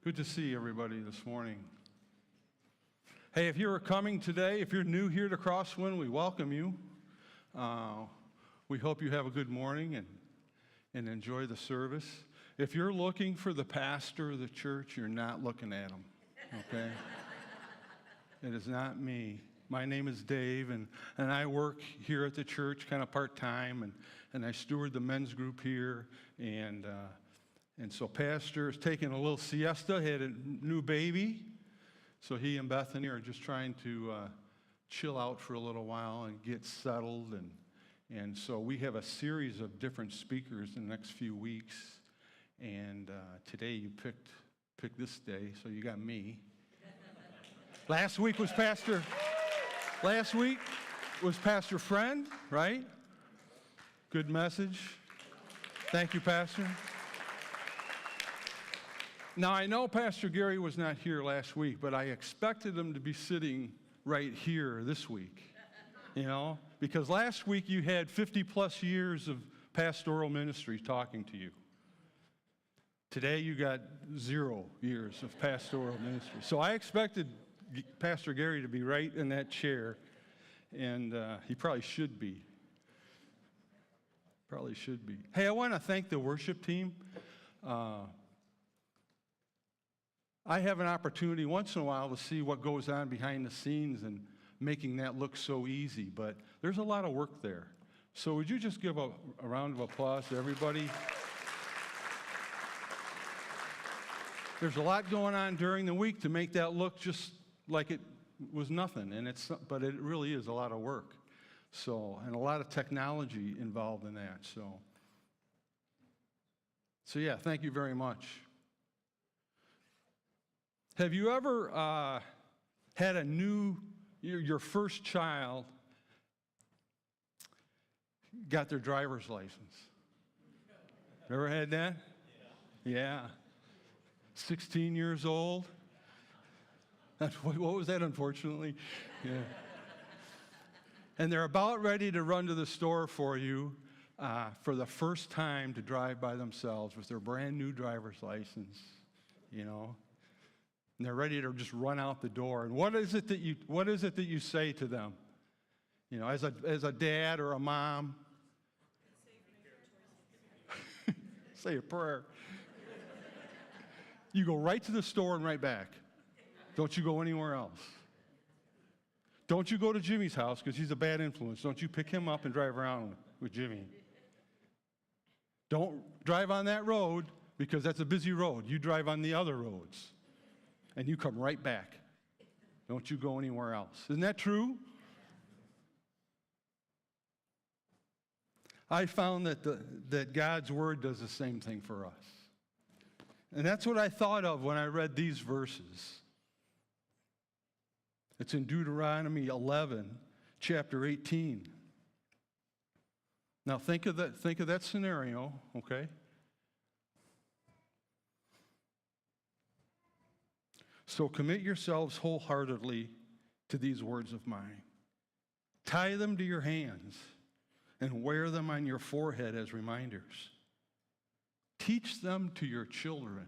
Good to see everybody this morning. Hey, if you're coming today, if you're new here to Crosswind, we welcome you. We hope you have a good morning and enjoy the service. If you're looking for the pastor of the church, you're not looking at him, okay? It is not me. My name is Dave, and I work here at the church kind of part-time, and I steward the men's group here, and so Pastor is taking a little siesta, had a new baby, so he and Bethany are just trying to chill out for a little while and get settled, and so we have a series of different speakers in the next few weeks, and today you picked this day, so you got me. Last week was Pastor Friend, right? Good message. Thank you, Pastor. Now, I know Pastor Gary was not here last week, but I expected him to be sitting right here this week, because last week you had 50-plus years of pastoral ministry talking to you. Today you got 0 years of pastoral ministry. So I expected Pastor Gary to be right in that chair, and he probably should be. Hey, I want to thank the worship team. I have an opportunity once in a while to see what goes on behind the scenes and making that look so easy, but there's a lot of work there. So would you just give a round of applause to everybody? There's a lot going on during the week to make that look just like it was nothing, but it really is a lot of work. So, and a lot of technology involved in that. So yeah, thank you very much. Have you ever had your first child got their driver's license? Ever had that? Yeah. 16 years old. What was that, unfortunately? Yeah. And they're about ready to run to the store for you for the first time to drive by themselves with their brand new driver's license, And they're ready to just run out the door. And what is it that you say to them? As a dad or a mom? Say a prayer. You go right to the store and right back. Don't you go anywhere else. Don't you go to Jimmy's house because he's a bad influence. Don't you pick him up and drive around with Jimmy. Don't drive on that road because that's a busy road. You drive on the other roads. And you come right back. Don't you go anywhere else. Isn't that true? I found that God's Word does the same thing for us. And that's what I thought of when I read these verses. It's in Deuteronomy 11, chapter 18. Now think of that scenario, okay? So commit yourselves wholeheartedly to these words of mine. Tie them to your hands and wear them on your forehead as reminders. Teach them to your children.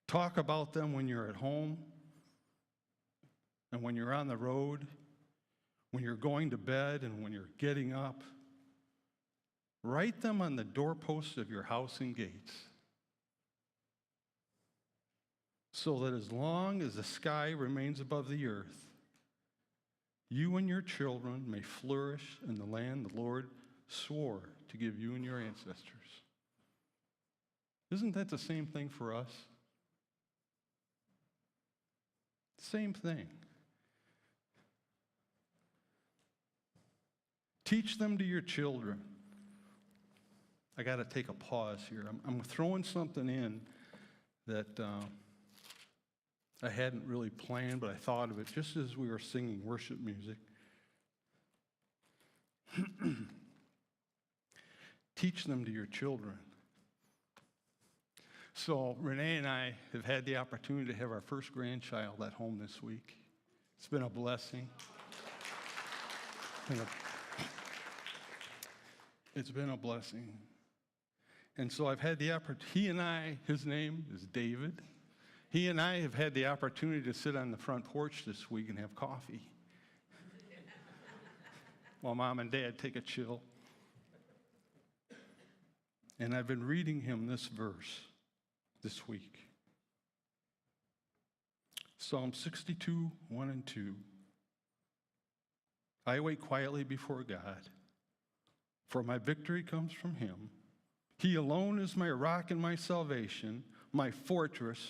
Talk about them when you're at home and when you're on the road, when you're going to bed and when you're getting up. Write them on the doorposts of your house and gates, so that as long as the sky remains above the earth, you and your children may flourish in the land the Lord swore to give you and your ancestors. Isn't that the same thing for us? Same thing. Teach them to your children. I got to take a pause here. I'm throwing something in that I hadn't really planned, but I thought of it just as we were singing worship music. Teach them to your children. So Renee and I have had the opportunity to have our first grandchild at home this week. It's been a blessing. It's been a blessing. And so I've had the opportunity, his name is David. He and I have had the opportunity to sit on the front porch this week and have coffee while Mom and Dad take a chill. And I've been reading him this verse this week. Psalm 62, 1 and 2. I wait quietly before God, for my victory comes from him. He alone is my rock and my salvation, my fortress,